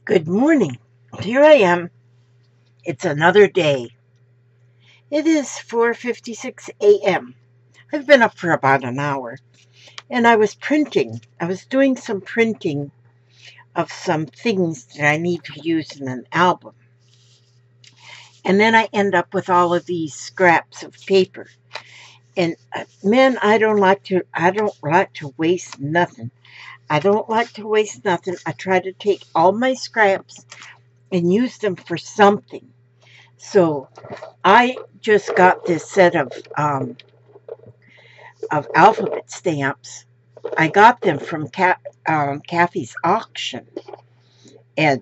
Good morning. Here I am. It's another day. It is 4:56 a.m. I've been up for about an hour, and I was printing. I was doing some printing of some things that I need to use in an album. And then I end up with all of these scraps of paper. And man, I don't like to waste nothing. I don't like to waste nothing. I try to take all my scraps and use them for something. So I just got this set of alphabet stamps. I got them from Kathy's auction, and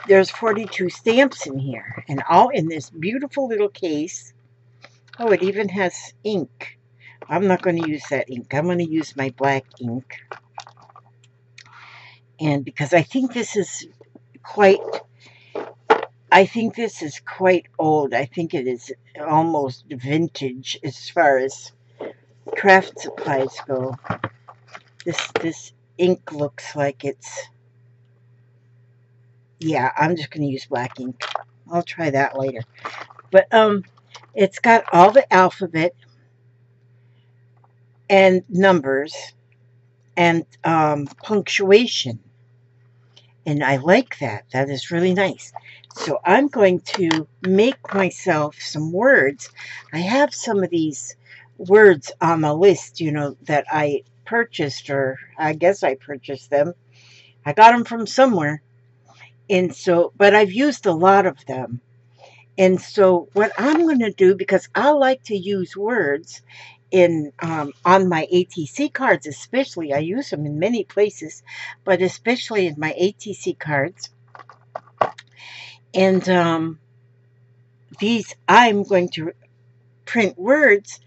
there's 42 stamps in here, and all in this beautiful little case. Oh, it even has ink. I'm not going to use that ink. I'm going to use my black ink, and because quite. I think this is quite old. I think it is almost vintage as far as craft supplies go. This ink looks like yeah, I'm just going to use black ink. I'll try that later. But it's got all the alphabet and numbers and punctuation. And I like that. That is really nice. So I'm going to make myself some words. I have some of these words on the list, that I purchased, or I guess I purchased them. I got them from somewhere. And so, but I've used a lot of them. And so what I'm going to do, because I like to use words on my ATC cards, especially, I use them in many places, but especially in my ATC cards. And I'm going to print words.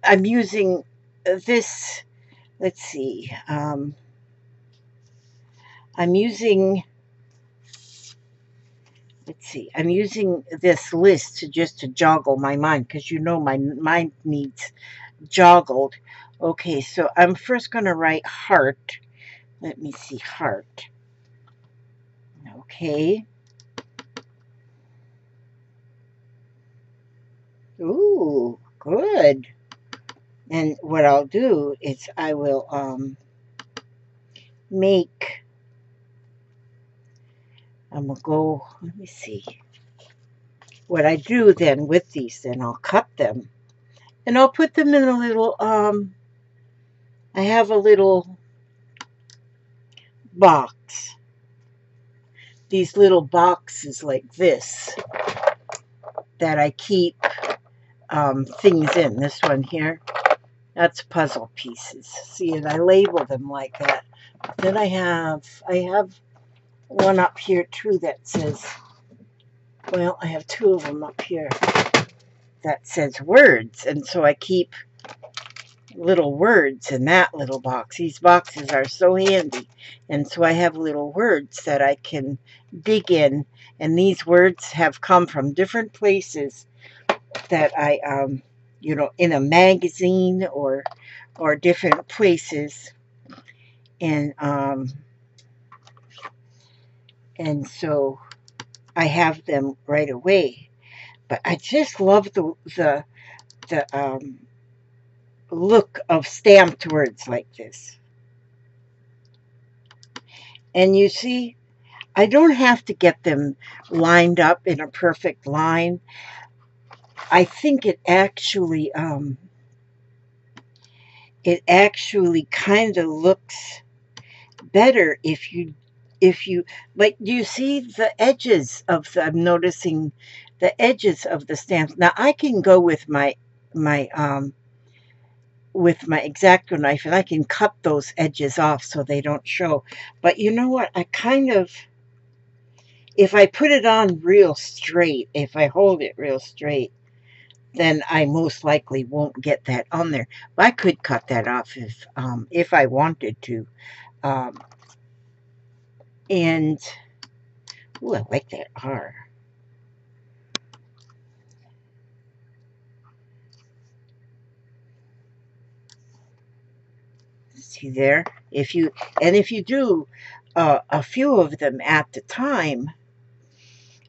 I'm using this, let's see, I'm using this list to joggle my mind, because my mind needs joggled. Okay, so I'm first going to write heart. Let me see, heart. Okay. Ooh, good. And what I'll do is I will I'm going to go, let me see. What I do then with these, then I'll cut them. And I'll put them in a little, I have a little box. These little boxes like this that I keep things in. This one here, that's puzzle pieces. See, and I label them like that. Then I have one up here too that says, well, I have two of them up here that says words. And so I keep little words in that little box. These boxes are so handy. And so I have little words that I can dig in. And these words have come from different places that I, in a magazine or different places. And so I have them right away. But I just love the look of stamped words like this. And you see, I don't have to get them lined up in a perfect line. I think it actually kind of looks better if you like. Do you see the edges of I'm noticing the edges of the stamps. Now I can go with my X-Acto knife, and I can cut those edges off so they don't show. But you know what? If I put it on real straight, if I hold it real straight, then I most likely won't get that on there. But I could cut that off if I wanted to. And, ooh, I like that R. See there? If you do a few of them at the time,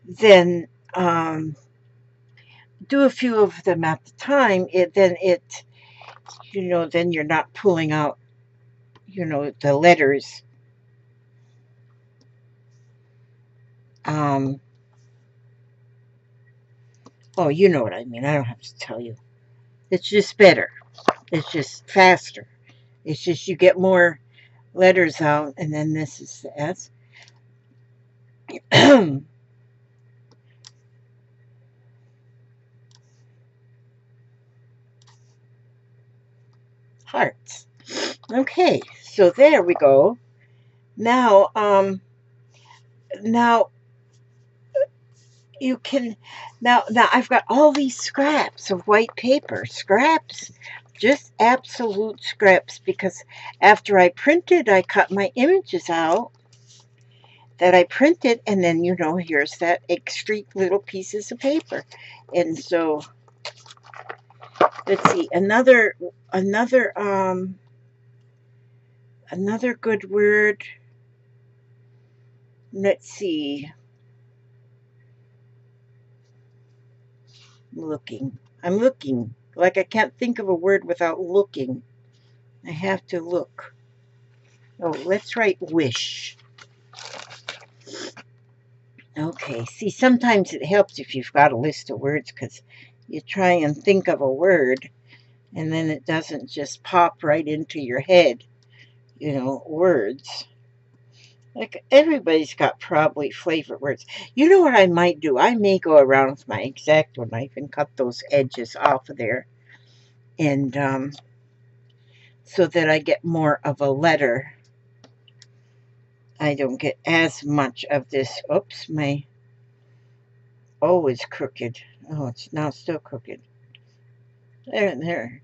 then do a few of them at the time, then you're not pulling out, the letters. Oh, you know what I mean. I don't have to tell you. It's just better. It's just faster. It's just you get more letters out, and then this is the S. Hearts. Okay, so there we go. Now, now you can, now I've got all these scraps of white paper. Scraps, just absolute scraps, because after I printed, I cut my images out that I printed, and then, here's that excrete little pieces of paper. And so, let's see, another good word. Let's see. I'm looking. Like I can't think of a word without looking. I have to look. Oh, let's write wish. Okay, see, sometimes it helps if you've got a list of words, because you try and think of a word, and then it doesn't just pop right into your head, words. Like, everybody's got probably favorite words. You know what I might do? I may go around with my X-Acto knife and cut those edges off of there, and so that I get more of a letter. I don't get as much of this. Oops, my O is crooked. Oh, it's now still crooked. There and there.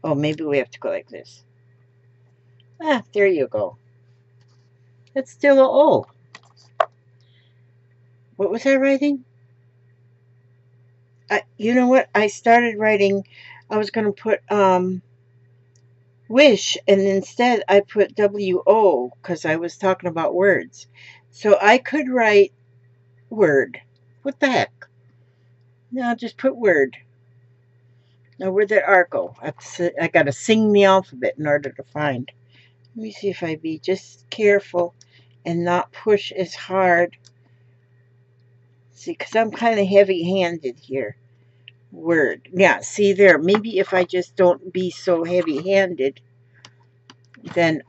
Oh, maybe we have to go like this. Ah, there you go. It's still a O. What was I writing? You know what? I started writing, I was going to put wish, and instead I put W-O, because I was talking about words. So I could write word. What the heck? No, just put word. Now, where'd that R go? I got to sing the alphabet in order to find. Let me see if I be just careful and not push as hard. See, because I'm kind of heavy-handed here. Word. Yeah, see there. Maybe if I just don't be so heavy-handed, then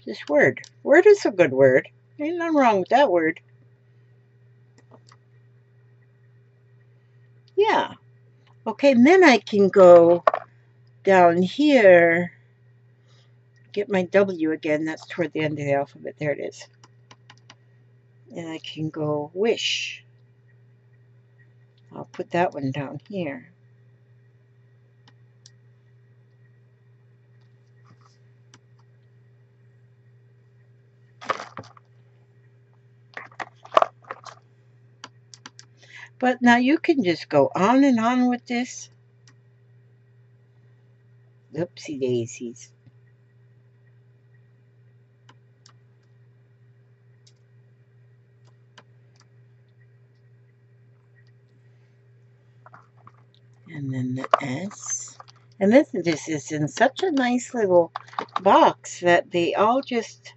just word. Word is a good word. Ain't nothing wrong with that word. Yeah. Okay, and then I can go down here, get my W again. That's toward the end of the alphabet. There it is. And I can go wish. I'll put that one down here. But now you can just go on and on with this. Oopsie daisies. And then the S. And this is in such a nice little box that they all just...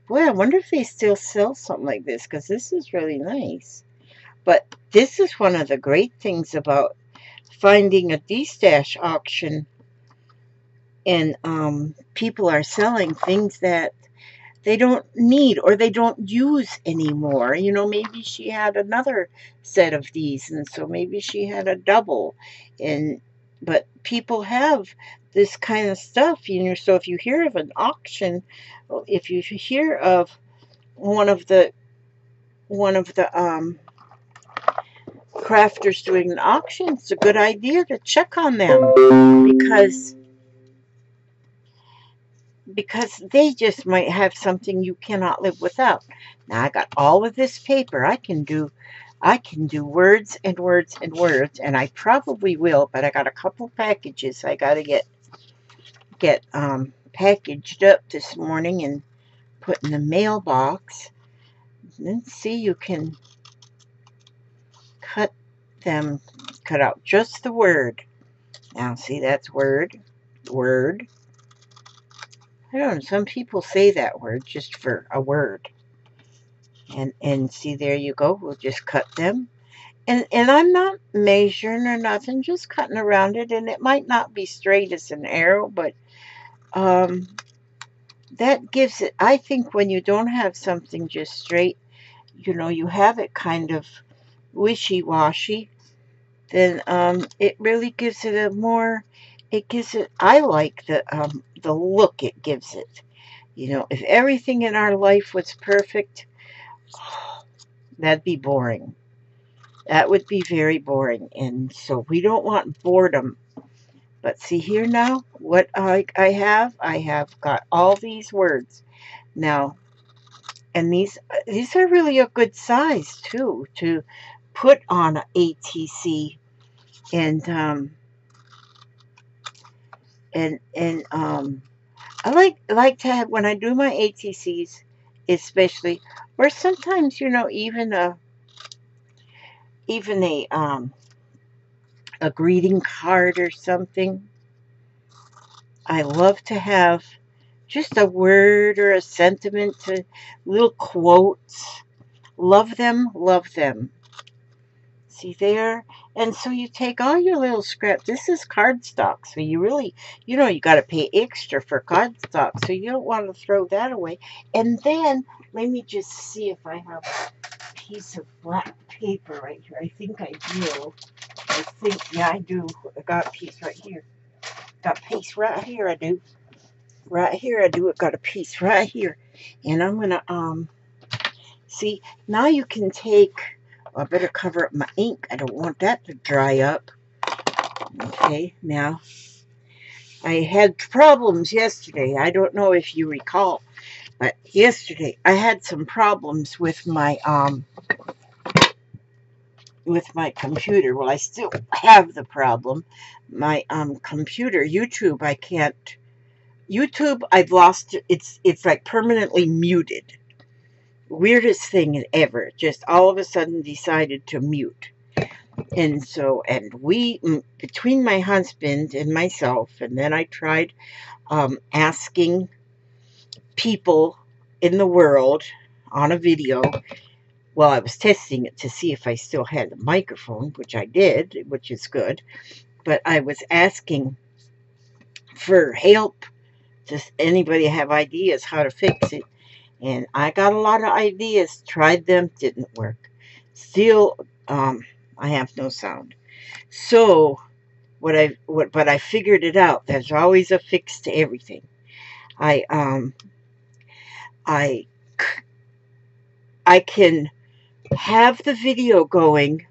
Boy, I wonder if they still sell something like this, because this is really nice. But this is one of the great things about finding a D-stash auction, and people are selling things that they don't need or they don't use anymore. Maybe she had another set of these, and so maybe she had a double. But people have this kind of stuff, so if you hear of an auction, if you hear of one of the crafters doing an auction, it's a good idea to check on them, because they just might have something you cannot live without. Now I got all of this paper. I can do words and words and words, and I probably will, but I got a couple packages I got to get get packaged up this morning and put in the mailbox. And then see, you can cut out just the word. Now see, that's word. I don't know, some people say that word just for a word. And see, there you go. We'll just cut them. And I'm not measuring or nothing, just cutting around it. And it might not be straight as an arrow, but that gives it, I think when you don't have something just straight, you know, you have it kind of wishy-washy, then it really gives it a more, it gives it, I like the look it gives it. You know, if everything in our life was perfect, that'd be boring. That would be very boring. And so we don't want boredom. But see here now, what I have got all these words. Now, and these are really a good size too, to put on a ATC. And I like to have, when I do my ATCs, especially, or sometimes, you know, even a greeting card or something. I love to have just a word or a sentiment, little quotes. Love them, love them. See there? And so you take all your little scrap. This is cardstock, so you really, you know, you got to pay extra for cardstock, so you don't want to throw that away. And then, let me just see if I have a piece of black paper right here. I think I do. Yeah, I do. I got a piece right here. Got a piece right here, I do. Right here, I do. I got a piece right here. And I'm going to, see, now you can take, I better cover up my ink. I don't want that to dry up. Okay, now, I had problems yesterday. I don't know if you recall, but yesterday I had some problems with my computer. Well, I still have the problem. My computer, YouTube, I can't. YouTube, I've lost. It's like permanently muted. Weirdest thing ever. Just all of a sudden decided to mute. And so, and we, between my husband and myself, and then I tried asking people in the world on a video. Well, I was testing it to see if I still had the microphone, which I did, which is good. But I was asking for help. Does anybody have ideas how to fix it? And I got a lot of ideas. Tried them, didn't work. Still, I have no sound. So, but I figured it out. There's always a fix to everything. I can have the video going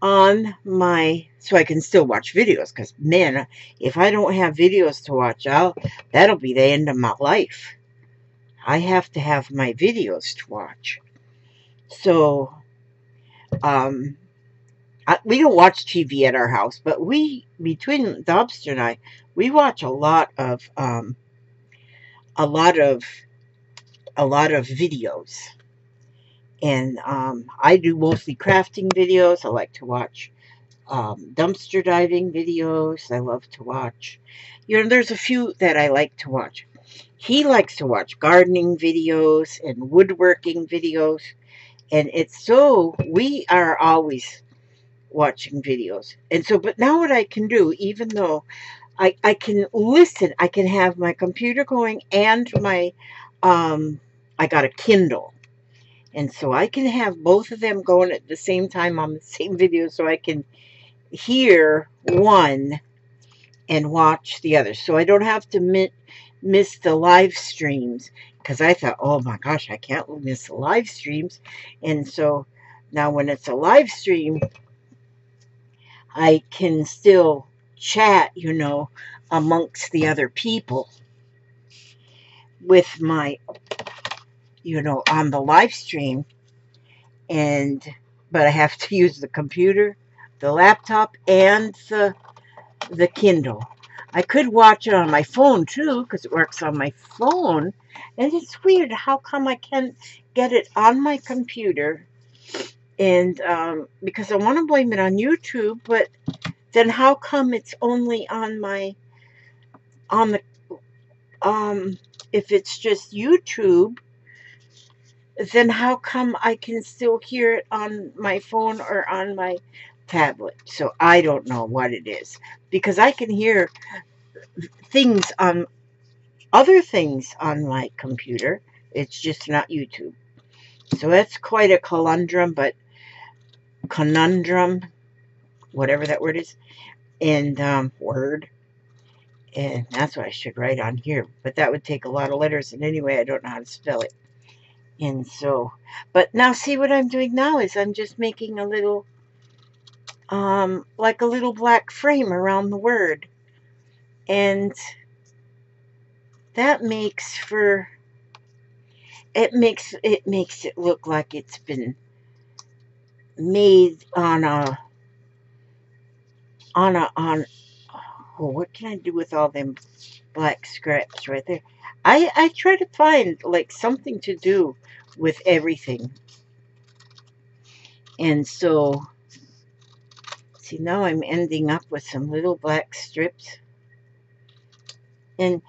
on my, so I can still watch videos, because man, if I don't have videos to watch, that'll be the end of my life. I have to have my videos to watch. So we don't watch TV at our house, but between the Dobster and I, we watch a lot of videos. And I do mostly crafting videos. I like to watch dumpster diving videos. I love to watch. You know, there's a few that I like to watch. He likes to watch gardening videos and woodworking videos. And it's so, we are always watching videos. And so, but now what I can do, even though I can listen, I can have my computer going and my, I got a Kindle. And so I can have both of them going at the same time on the same video, so I can hear one and watch the other. So I don't have to miss the live streams, because I thought, oh my gosh, I can't miss the live streams. And so now when it's a live stream, I can still chat, you know, amongst the other people with my, you know, on the live stream. But I have to use the computer, the laptop, and the Kindle. I could watch it on my phone too, because it works on my phone. And it's weird. How come I can't get it on my computer? And because I want to blame it on YouTube, but then how come it's only on my on the if it's just YouTube, then how come I can still hear it on my phone or on my tablet? So I don't know what it is, because I can hear things on other things on my computer. It's just not YouTube. So that's quite a conundrum, whatever that word is, and word. And that's what I should write on here. But that would take a lot of letters. And anyway, I don't know how to spell it. And so, but now see what I'm doing now is I'm just making a little, like a little black frame around the word. And that makes for, it makes it look like it's been made on oh, what can I do with all them black scraps right there? I try to find like something to do with everything. And so, see, now I'm ending up with some little black strips. And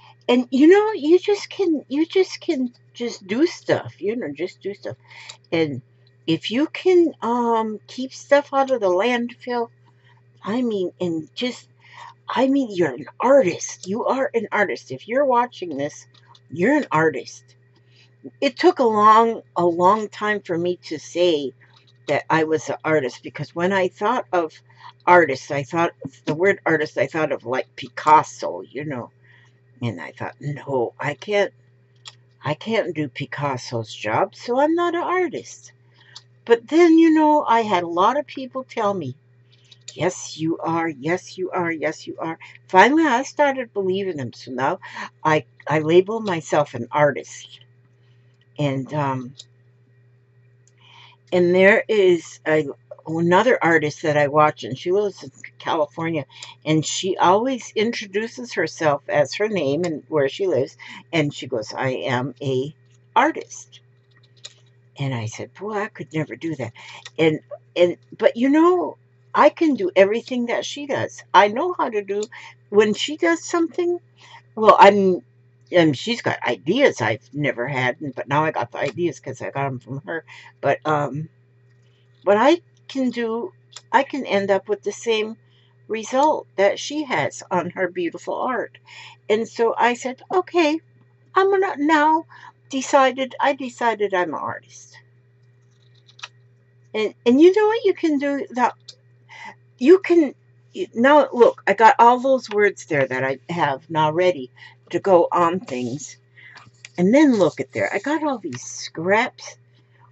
you know, you just can just do stuff, you know, just do stuff. And if you can keep stuff out of the landfill, I mean, you're an artist. You are an artist. If you're watching this, you're an artist. It took a long time for me to say that I was an artist, because when I thought of artist, I thought the word artist, I thought of like Picasso, you know. And I thought, no, I can't do Picasso's job, so I'm not an artist. But then, you know, I had a lot of people tell me, yes, you are, yes, you are, yes, you are. Finally, I started believing them. So now I label myself an artist. And there is another artist that I watch, and she lives in California, and she always introduces herself as her name and where she lives, and she goes, I am a artist. And I said, boy, I could never do that. But you know, I can do everything that she does. I know how to do, when she does something, well, and she's got ideas I've never had, but now I got the ideas because I got them from her. But I can end up with the same result that she has on her beautiful art. And so I said, okay, I decided I'm an artist. And you know what you can do? That you can, now look, I got all those words there that I have now ready to go on things. And then look at there. I got all these scraps.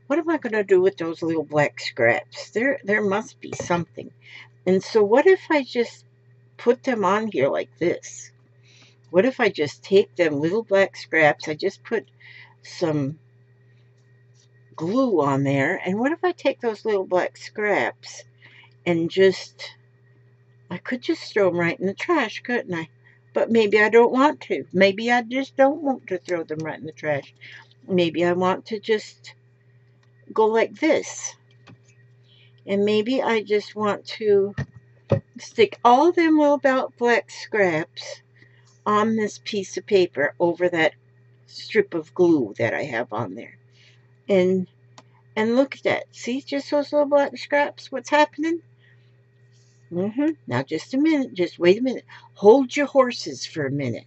What am I going to do with those little black scraps? There must be something. And so what if I just put them on here like this? What if I just take them little black scraps, I just put some glue on there, and what if I take those little black scraps and I could just throw them right in the trash, couldn't I? But maybe I don't want to. Maybe I just don't want to throw them right in the trash. Maybe I want to just go like this. And maybe I just want to stick all them little black scraps on this piece of paper over that strip of glue that I have on there. And look at that. See, just those little black scraps, what's happening? Now, just a minute. Just wait a minute. Hold your horses for a minute.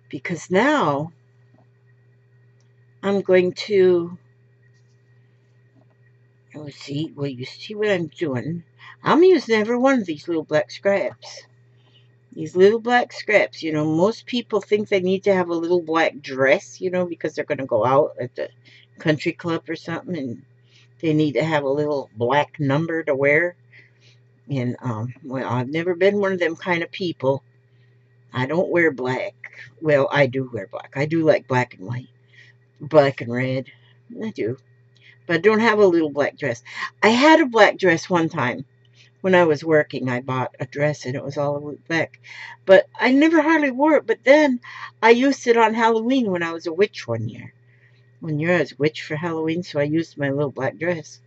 Because now I'm going to, let's see, well, you see what I'm doing. I'm using every one of these little black scraps. These little black scraps, you know, most people think they need to have a little black dress, you know, because they're going to go out at the country club or something, and they need to have a little black number to wear. And, well, I've never been one of them kind of people. I don't wear black. Well, I do wear black. I do like black and white, black and red. I do. But I don't have a little black dress. I had a black dress one time When I was working, I bought a dress and it was all black. But I never hardly wore it. But then I used it on Halloween when I was a witch one year. One year I was a witch for Halloween, so I used my little black dress.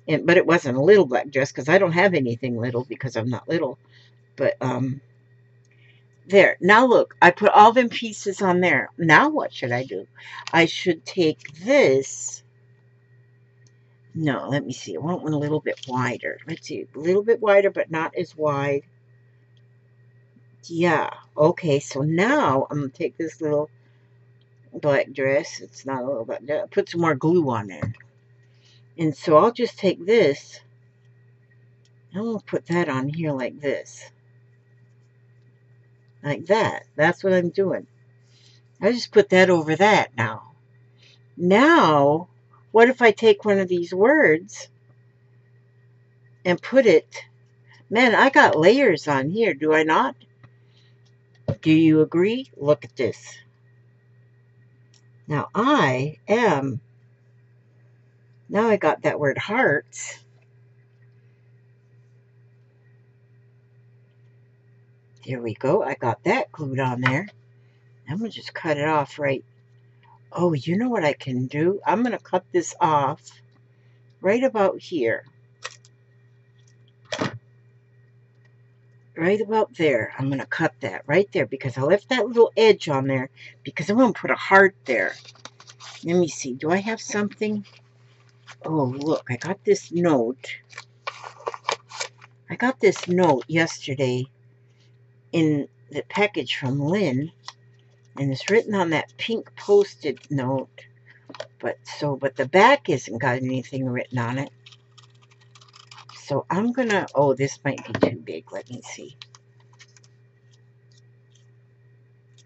But it wasn't a little black dress because I don't have anything little because I'm not little. But, there. Now look, I put all them pieces on there. Now what should I do? I should take this. No, let me see. I want one a little bit wider. Let's see. A little bit wider, but not as wide. Yeah. Okay, so now I'm going to take this little black dress. It's not a little black dress. Put some more glue on there. And so I'll just take this. I'm going to put that on here like this. Like that. That's what I'm doing. I just put that over that now. Now, what if I take one of these words and put it... Man, I got layers on here, do I not? Do you agree? Look at this. Now I got that word hearts. There we go. I got that glued on there. I'm going to just cut it off right. Oh, you know what I can do? I'm going to cut this off right about here. Right about there. I'm going to cut that right there because I left that little edge on there because I'm going to put a heart there. Let me see. Do I have something? Oh, look. I got this note. I got this note yesterday in the package from Lynn. And it's written on that pink Post-it note. But the back isn't got anything written on it. So I'm going to... Oh, this might be too big. Let me see.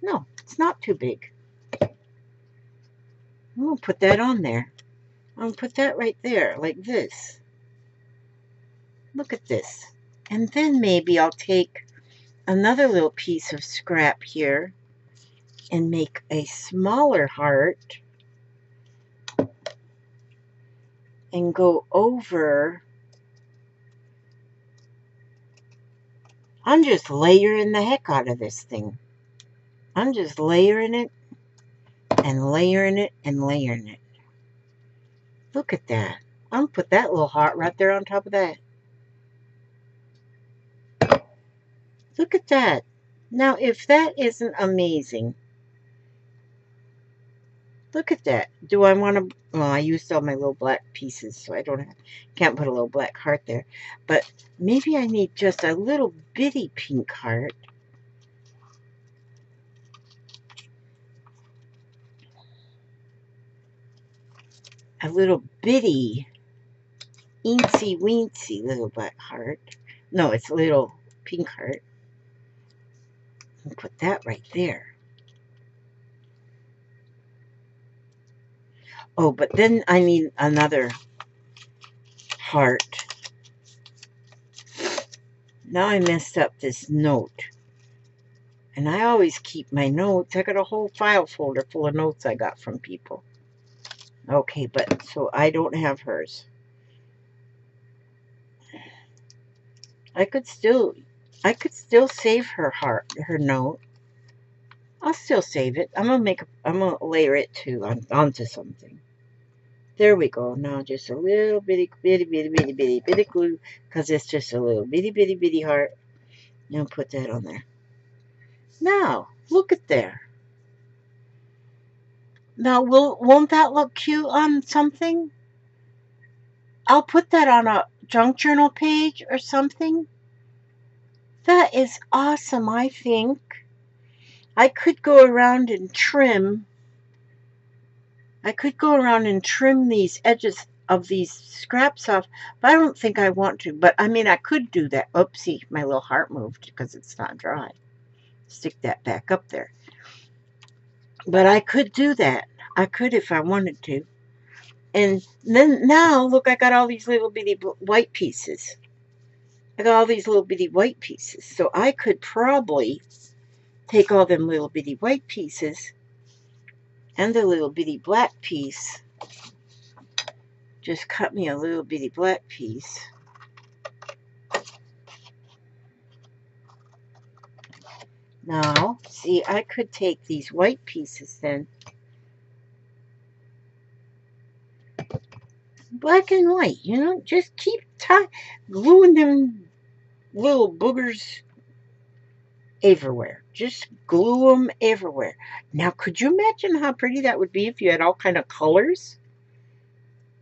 No, it's not too big. I'm going to put that on there. I'm going to put that right there, like this. Look at this. And then maybe I'll take another little piece of scrap here and make a smaller heart and go over... I'm just layering the heck out of this thing. I'm just layering it and layering it and layering it. Look at that. I'm going to put that little heart right there on top of that. Look at that. Now, if that isn't amazing, look at that. Do I want to... Well, I used all my little black pieces, so I can't put a little black heart there. But maybe I need just a little bitty pink heart. A little bitty, eensy weensy little black heart. No, it's a little pink heart. Put that right there. Oh, but then I need another heart. Now I messed up this note. And I always keep my notes. I got a whole file folder full of notes I got from people. Okay, but so I don't have hers. I could still save her note. I'll still save it. I'm gonna layer it too onto something. There we go. Now just a little bitty glue, because it's just a little bitty heart. Now put that on there. Now look at there. Now won't that look cute on something? I'll put that on a junk journal page or something. That is awesome, I think. I could go around and trim. I could go around and trim these edges of these scraps off, but I don't think I want to. But, I mean, I could do that. Oopsie, my little heart moved because it's not dry. Stick that back up there. But I could do that. I could if I wanted to. And then now, look, I got all these little bitty white pieces. I got all these little bitty white pieces. So I could probably take all them little bitty white pieces and the little bitty black piece. Just cut me a little bitty black piece. Now, see, I could take these white pieces then. Black and white, you know, just keep gluing them little boogers everywhere. Just glue them everywhere. Now, could you imagine how pretty that would be if you had all kind of colors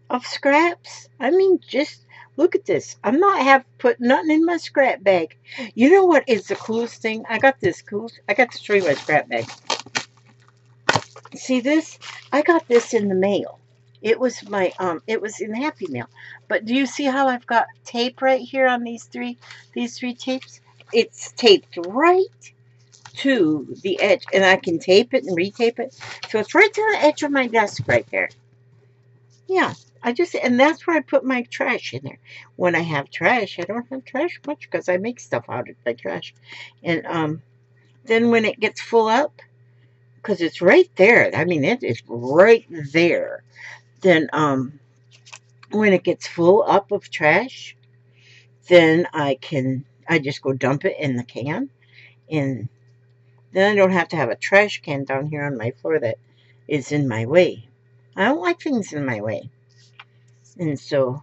of scraps? I mean, just look at this. I'm not put nothing in my scrap bag. You know what is the coolest thing? I got to show you my scrap bag. See this? I got this in the mail. It was it was in Happy Mail. But do you see how I've got tape right here on these three tapes? It's taped right to the edge, and I can tape it and retape it. So it's right to the edge of my desk right there. Yeah, and that's where I put my trash in there. When I have trash, I don't have trash much because I make stuff out of my trash. And then when it gets full up, because it's right there, I mean, it is right there. Then when it gets full up of trash, then I just go dump it in the can, and then I don't have to have a trash can down here on my floor that is in my way. I don't like things in my way. And so,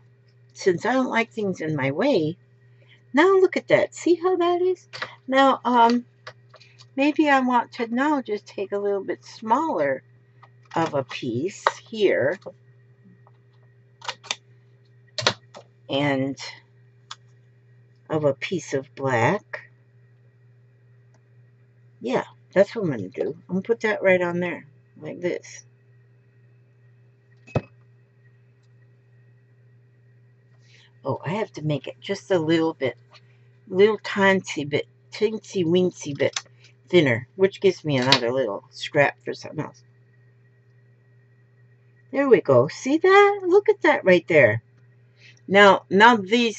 since I don't like things in my way, now look at that. See how that is? Now, maybe I want to now just take a little bit smaller of a piece here and of a piece of black. Yeah, that's what I'm going to do. I'm going to put that right on there, like this. Oh, I have to make it just a little teensy weensy bit thinner, which gives me another little scrap for something else. There we go. See that? Look at that right there. Now I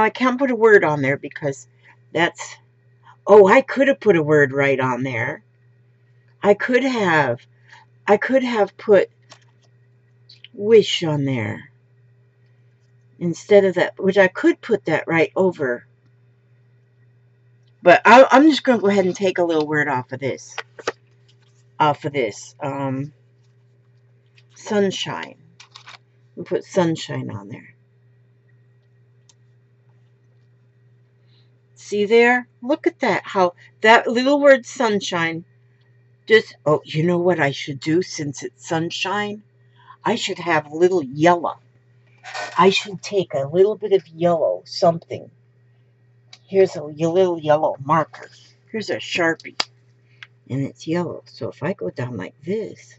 can't put a word on there because that's, oh, I could have put a word right on there. I could have put wish on there instead of that, which I could put that right over. But I'm just going to go ahead and take a little word off of this. Sunshine. We'll put sunshine on there. See there? Look at that. How that little word sunshine just, oh, you know what I should do since it's sunshine? I should have a little yellow. I should take a little bit of yellow something. Here's a little yellow marker. Here's a Sharpie. And it's yellow. So if I go down like this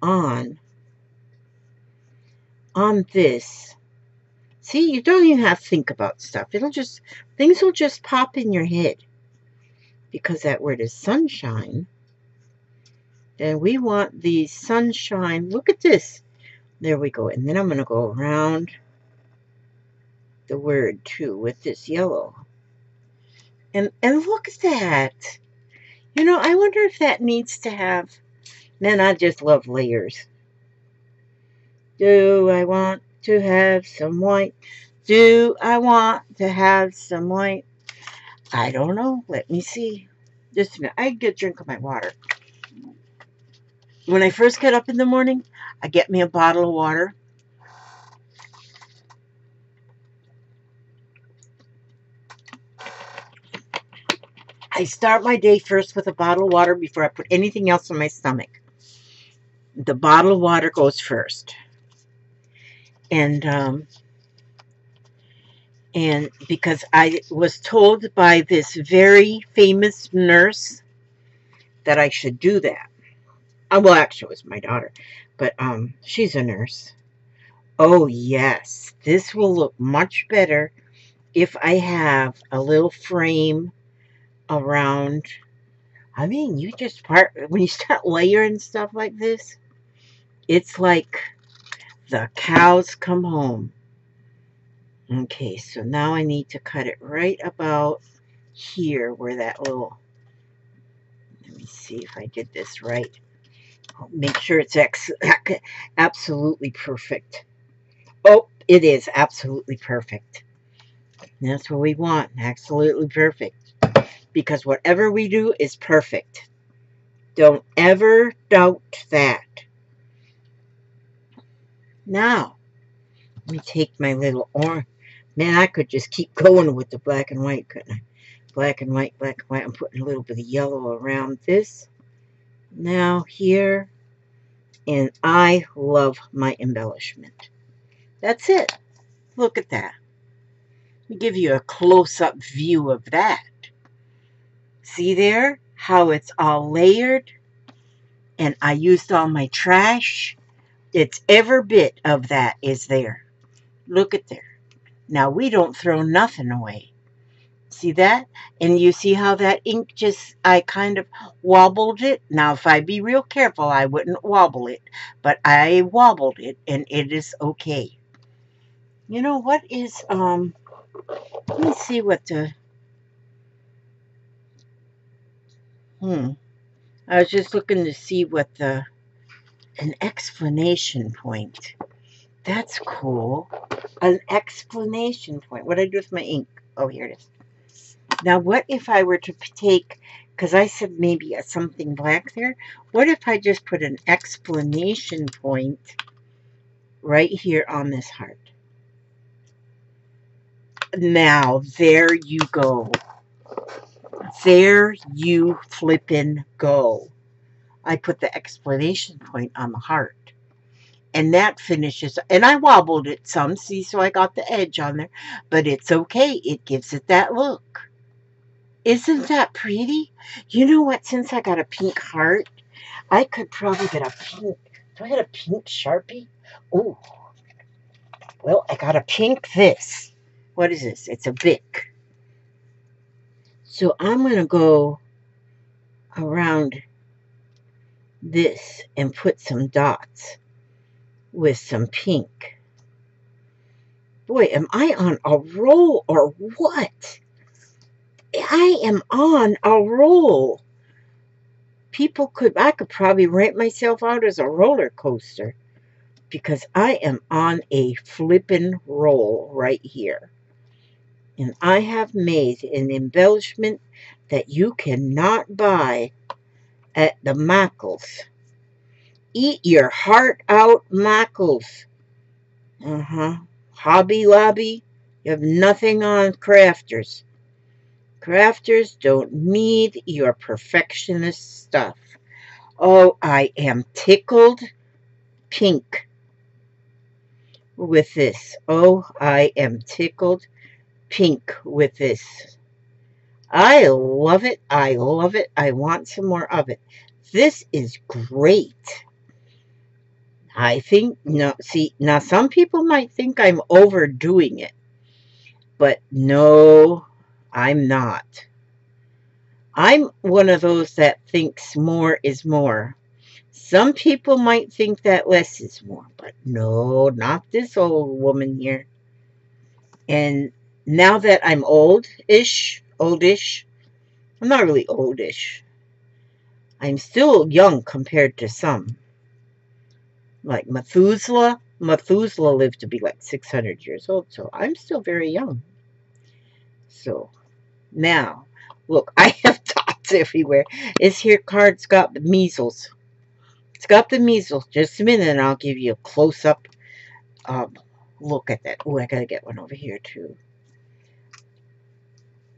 on this, see, you don't even have to think about stuff. Things will just pop in your head. Because that word is sunshine. Then we want the sunshine. Look at this. There we go. And then I'm going to go around the word too with this yellow. And look at that. You know, I wonder if that needs to have, man, I just love layers. Do I want to have some white? Do I want to have some white? I don't know. Let me see. Just a minute. I get a drink of my water. When I first get up in the morning, I get me a bottle of water. I start my day first with a bottle of water before I put anything else in my stomach. The bottle of water goes first. And because I was told by this very famous nurse that I should do that. Well, actually, it was my daughter, but she's a nurse. Oh, yes, this will look much better if I have a little frame around. I mean, when you start layering stuff like this, it's like the cows come home. Okay, so now I need to cut it right about here where that little, let me see if I did this right. I'll make sure it's absolutely perfect. Oh, it is absolutely perfect. That's what we want, absolutely perfect. because whatever we do is perfect. Don't ever doubt that. Now, let me take my little orange. Man, I could just keep going with the black and white, couldn't I? Black and white, black and white. I'm putting a little bit of yellow around this. Now here. And I love my embellishment. That's it. Look at that. Let me give you a close-up view of that. See there how it's all layered? And I used all my trash. It's every bit of that is there. Look at there. Now we don't throw nothing away. See that? And you see how that ink just, I kind of wobbled it. Now if I be real careful, I wouldn't wobble it. But I wobbled it and it is okay. You know what is, let me see what the, I was just looking to see what the, an explanation point. That's cool. An explanation point. What did I do with my ink? Oh, here it is. Now, what if I were to take, because I said maybe something black there. What if I just put an explanation point right here on this heart? Now, there you go. There you flippin' go. I put the explanation point on the heart. And that finishes, and I wobbled it some, see, so I got the edge on there. But it's okay. It gives it that look. Isn't that pretty? You know what? Since I got a pink heart, I could probably get a pink. Do I get a pink Sharpie? Oh. Well, I got a pink this. What is this? It's a Bic. So I'm going to go around this and put some dots with some pink. Boy, am I on a roll or what? I am on a roll. I could probably rent myself out as a roller coaster because I am on a flippin' roll right here. And I have made an embellishment that you cannot buy at the Mackles. Eat your heart out, Mackles. Hobby Lobby, you have nothing on Crafters. Crafters don't need your perfectionist stuff. Oh, I am tickled pink with this. Oh, I am tickled pink with this. I love it. I love it. I want some more of it. This is great. I think, no, see, now some people might think I'm overdoing it, but no, I'm not. I'm one of those that thinks more is more. Some people might think that less is more, but no, not this old woman here. And now that I'm oldish, I'm not really oldish. I'm still young compared to some. Like Methuselah. Methuselah lived to be like 600 years old, so I'm still very young. So, now, look, I have dots everywhere. This here card's got the measles. It's got the measles. Just a minute and I'll give you a close-up look at that. Oh, I gotta get one over here too.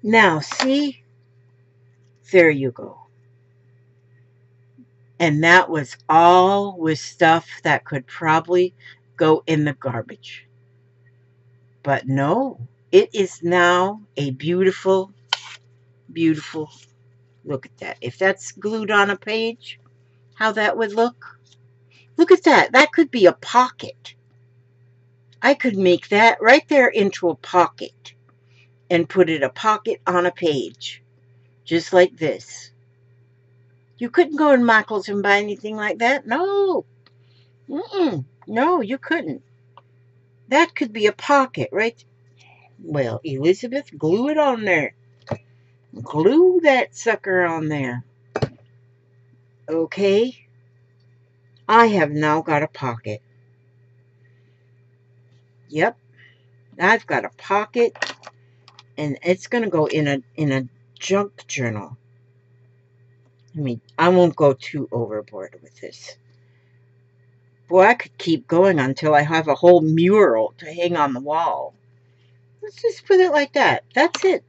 Now, see? There you go. And that was all with stuff that could probably go in the garbage. But no, it is now a beautiful, beautiful, look at that. If that's glued on a page, how that would look. Look at that. That could be a pocket. I could make that right there into a pocket and put it a pocket on a page. Just like this. You couldn't go in Michael's and buy anything like that. No. No, you couldn't. That could be a pocket, right? Well, Elizabeth, glue it on there. Glue that sucker on there. Okay. I have now got a pocket. Yep. I've got a pocket. And it's going to go in a junk journal. I won't go too overboard with this. Boy, I could keep going until I have a whole mural to hang on the wall. Let's just put it like that. That's it.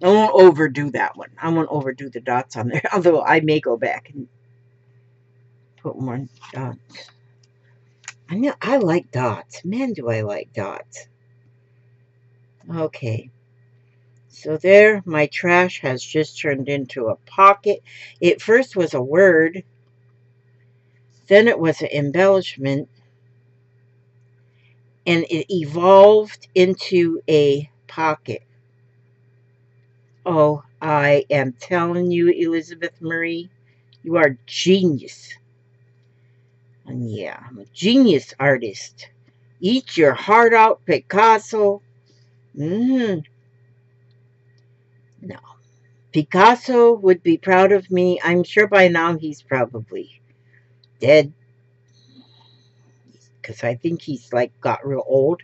I won't overdo that one. I won't overdo the dots on there. Although I may go back and put more dots. I like dots. Man, do I like dots. Okay. So there, my trash has just turned into a pocket. It first was a word. Then it was an embellishment. And it evolved into a pocket. Oh, I am telling you, Elizabeth Marie, you are genius. And yeah, I'm a genius artist. Eat your heart out, Picasso. No. Picasso would be proud of me. I'm sure by now he's probably dead. Because I think he's like got real old.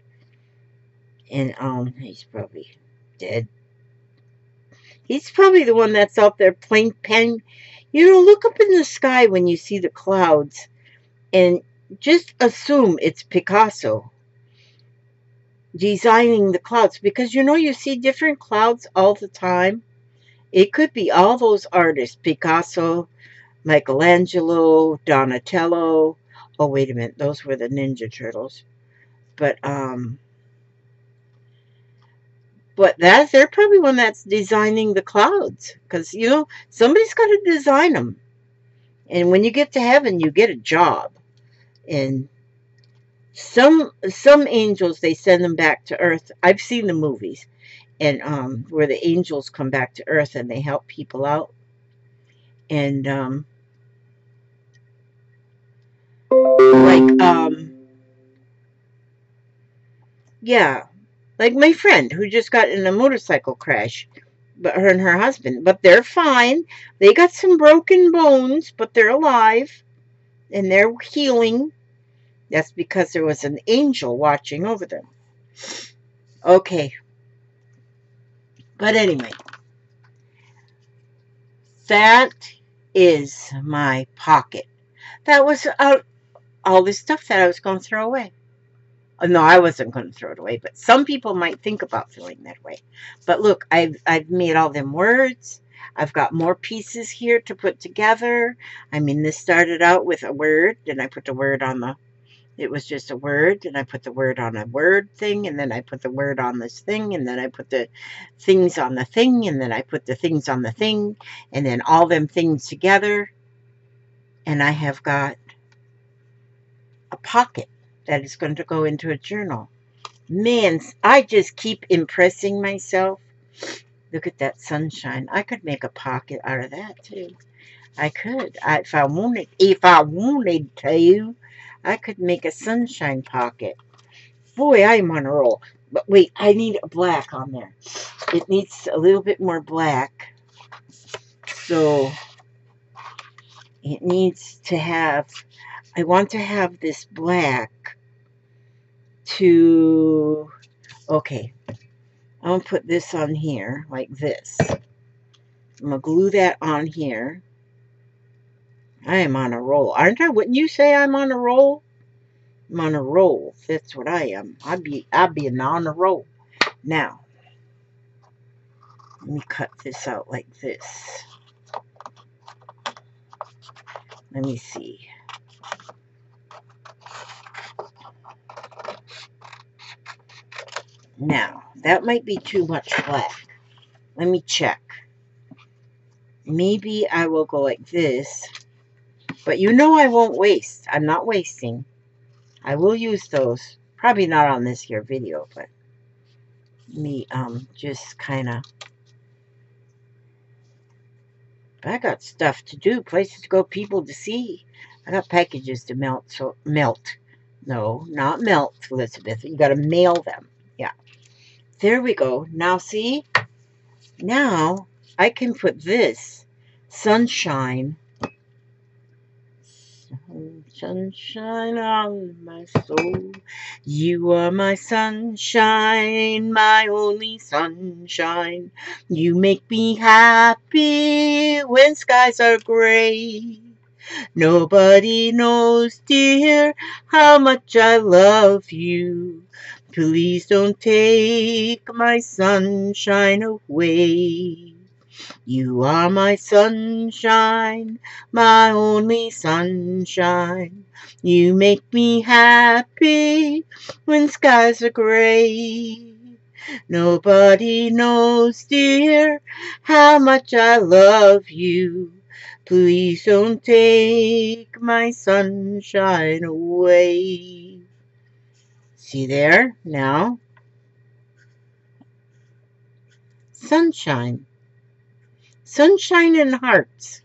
And he's probably dead. He's probably the one that's out there playing pen. You know, look up in the sky when you see the clouds and just assume it's Picasso designing the clouds, because you know you see different clouds all the time. It could be all those artists, Picasso, Michelangelo, Donatello. Oh, wait a minute, those were the Ninja Turtles. But they're probably one that's designing the clouds, because you know somebody's got to design them. And when you get to heaven, you get a job. And some angels, they send them back to earth. I've seen the movies, and where the angels come back to earth and they help people out. And yeah, like my friend who just got in a motorcycle crash, but her and her husband, but they're fine. They got some broken bones, but they're alive and they're healing. That's because there was an angel watching over them. Okay. But anyway, that is my pocket. That was all this stuff that I was going to throw away. No, I wasn't going to throw it away, but some people might think about throwing that away. But look, I've made all them words. I've got more pieces here to put together. I mean, this started out with a word, and I put the word on the, it was just a word, and I put the word on a word thing, and then I put the word on this thing, and then I put the things on the thing, and then I put the things on the thing, and then all them things together, and I have got a pocket that is going to go into a journal. Man, I just keep impressing myself. Look at that sunshine. I could make a pocket out of that too. I could. If I wanted to, I could make a sunshine pocket. Boy, I'm on a roll. But wait, I need a black on there. It needs a little bit more black. So it needs to have, I want to have this black to, okay, I'm going to put this on here like this. I'm going to glue that on here. I am on a roll, aren't I? Wouldn't you say I'm on a roll? I'm on a roll. That's what I am. I'd be on a roll. Now, let me cut this out like this. Let me see. Now, that might be too much black. Let me check. Maybe I will go like this. But you know I won't waste. I'm not wasting. I will use those. Probably not on this here video, but me just kind of. I got stuff to do, places to go, people to see. I got packages to melt. So melt. No, not melt, Elizabeth. You got to mail them. Yeah. There we go. Now see? Now I can put this sunshine Sunshine on my soul. You are my sunshine, my only sunshine. You make me happy when skies are gray. Nobody knows, dear, how much I love you. Please don't take my sunshine away. You are my sunshine, my only sunshine. You make me happy when skies are gray. Nobody knows, dear, how much I love you. Please don't take my sunshine away. See there? Now, sunshine. Sunshine and hearts.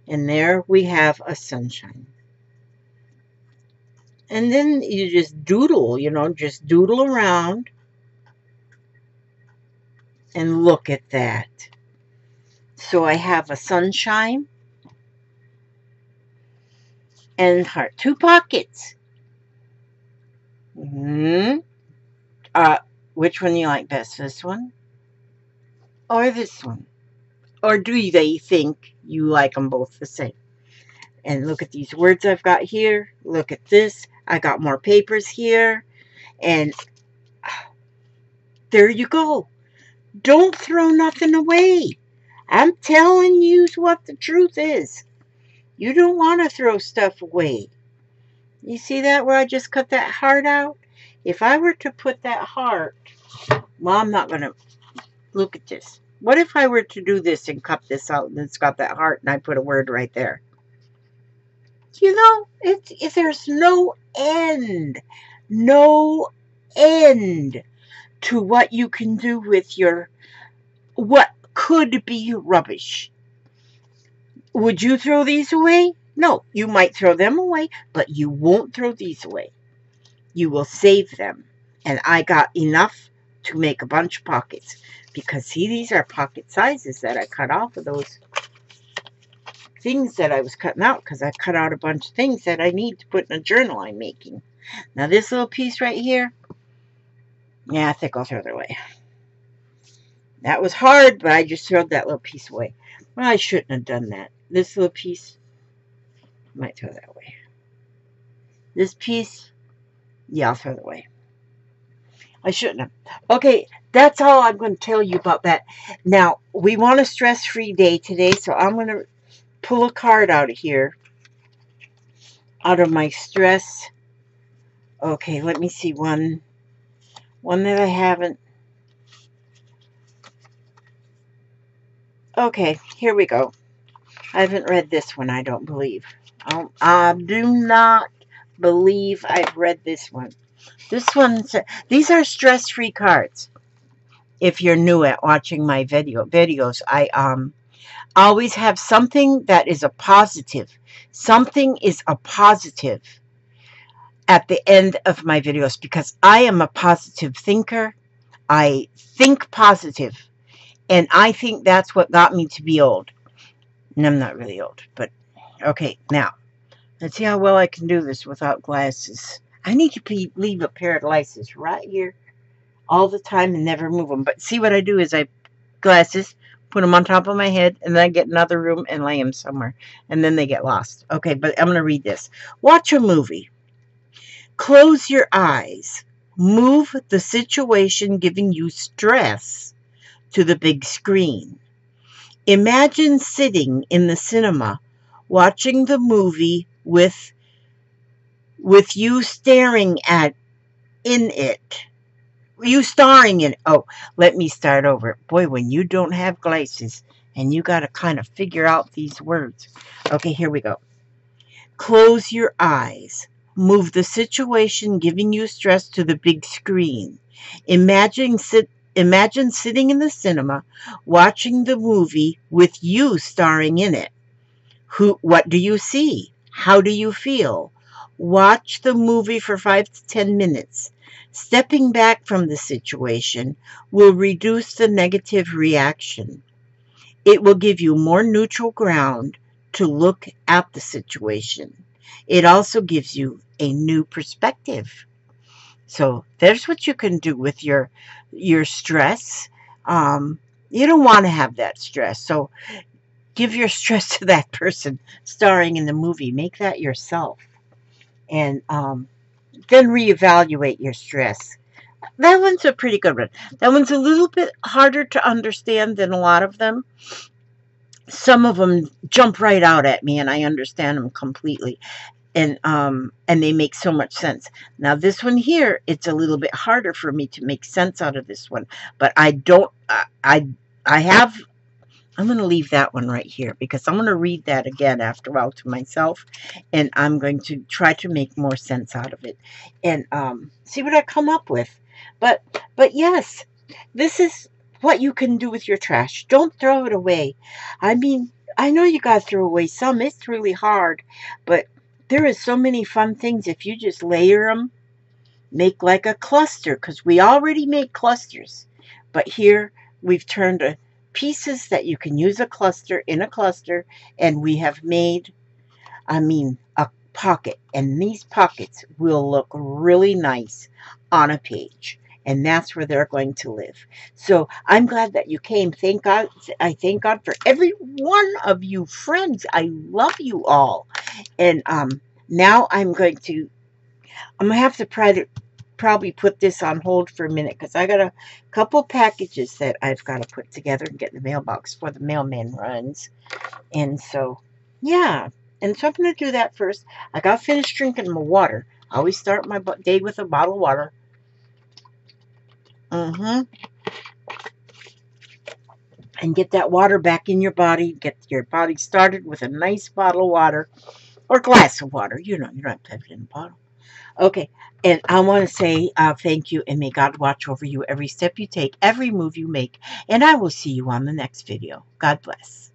And there we have a sunshine. And then you just doodle, just doodle around. And look at that. So I have a sunshine and heart. 2 pockets. Which one do you like best? This one? Or this one? Or do they think you like them both the same? And look at these words I've got here. Look at this. I got more papers here. And there you go. Don't throw nothing away. I'm telling you what the truth is. You don't want to throw stuff away. You see that where I just cut that heart out? If I were to put that heart, well, I'm not going to. Look at this. What if I were to do this and cut this out and it's got that heart and I put a word right there? There's no end to what you can do with your, what could be rubbish. Would you throw these away? No, you might throw them away, but you won't throw these away. You will save them. And I got enough to make a bunch of pockets. Because, see, these are pocket sizes that I cut off of those things that I was cutting out. Because I cut out a bunch of things that I need to put in a journal I'm making. Now, this little piece right here, yeah, I think I'll throw it away. That was hard, but I just threw that little piece away. Well, I shouldn't have done that. This little piece, I might throw that away. This piece, yeah, I'll throw it away. I shouldn't have. Okay, that's all I'm going to tell you about that. Now, we want a stress-free day today, so I'm going to pull a card out of here, out of my stress. Okay, let me see one that I haven't. Okay, here we go. I haven't read this one, I don't believe. I do not believe I've read this one. These are stress-free cards. If you're new at watching my videos, I always have something that is a positive. Something is a positive at the end of my videos because I am a positive thinker. I think positive. And I think that's what got me to be old. And I'm not really old, but okay, now, let's see how well I can do this without glasses. I need to leave a pair of glasses right here all the time and never move them. But see what I do is I glasses, put them on top of my head, and then I get another room and lay them somewhere. And then they get lost. Okay, but I'm going to read this. Watch a movie. Close your eyes. Move the situation giving you stress to the big screen. Imagine sitting in the cinema watching the movie with you staring in it. You starring in it. Oh, let me start over. Boy, when you don't have glasses and you got to kind of figure out these words. Okay, here we go. Close your eyes. Move the situation giving you stress to the big screen. Imagine sitting in the cinema watching the movie with you starring in it. What do you see? How do you feel? Watch the movie for 5 to 10 minutes. Stepping back from the situation will reduce the negative reaction. It will give you more neutral ground to look at the situation. It also gives you a new perspective. So there's what you can do with your stress. You don't want to have that stress. So give your stress to that person starring in the movie. Make that yourself. And then reevaluate your stress. That one's a pretty good one. That one's a little bit harder to understand than a lot of them. Some of them jump right out at me, and I understand them completely. And they make so much sense. Now this one here, it's a little bit harder for me to make sense out of this one. But I don't. I have. I'm going to leave that one right here because I'm going to read that again after a while to myself, and I'm going to try to make more sense out of it and see what I come up with. But yes, this is what you can do with your trash. Don't throw it away. I mean, I know you got to throw away some. It's really hard, but there is so many fun things if you just layer them, make like a cluster, because we already make clusters, but here we've turned a pieces that you can use a cluster in a cluster, and we have made, I mean, a pocket, and these pockets will look really nice on a page, and that's where they're going to live. So I'm glad that you came. Thank God. I thank God for every one of you friends. I love you all. And now I'm going to have to probably put this on hold for a minute because I got a couple packages that I've got to put together and get in the mailbox before the mailman runs. And so, yeah. And so I'm going to do that first. I got finished drinking my water. I always start my day with a bottle of water. And get that water back in your body. Get your body started with a nice bottle of water or glass of water. You know, you don't have to have it in a bottle. Okay, and I want to say thank you, and may God watch over you every step you take, every move you make, and I will see you on the next video. God bless.